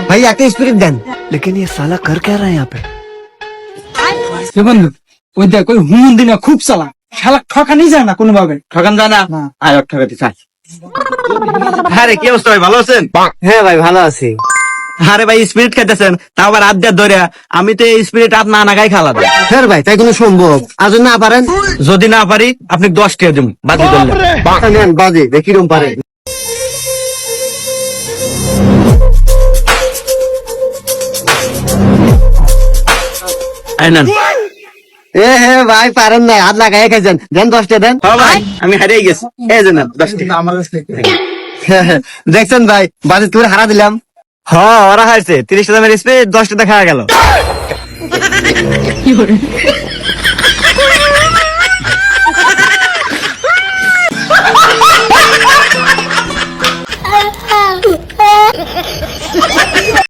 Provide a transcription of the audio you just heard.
ভাই একটা স্পিরিট দেন। लेकिन ये साला कर क्या रहा है यहाँ पे? বন্ধু ওই দেখ ওই হুমুন্দি না খুব চালা, শালা ঠকানি যায় না কোনোভাবে। ঠকান জানা আয় ঠকাতে চাই। আরে কি অবস্থা ভাই, ভালো আছেন? হ্যাঁ ভাই ভালো আছি। আরে ভাই স্পিরিট খাইতেছেন, তাও আবার আধ ধরে। আমি তো এই স্পিরিট আপ না নাগাই খালা দেয়। হ্যাঁ ভাই তাই কোনো সম্ভব? আজ না পারেন যদি না পারি আপনি 10 টাকা দিন বাদি করলেন। নেন বাজে দেখি রুম পারে। এই নেন। হে ভাই পারেন না, হাত লাগাই খাইছেন, দেন 10টা দেন। হ্যাঁ ভাই আমি হারিয়ে গেছি, এই যে নেন 10 টাকা। দেখছেন ভাই বাজে তোর হারা দিলাম। হ্যাঁ ওরা হারছে, 30 টাকা দামের স্পিরিট 10 টাকা খাওয়া গেল।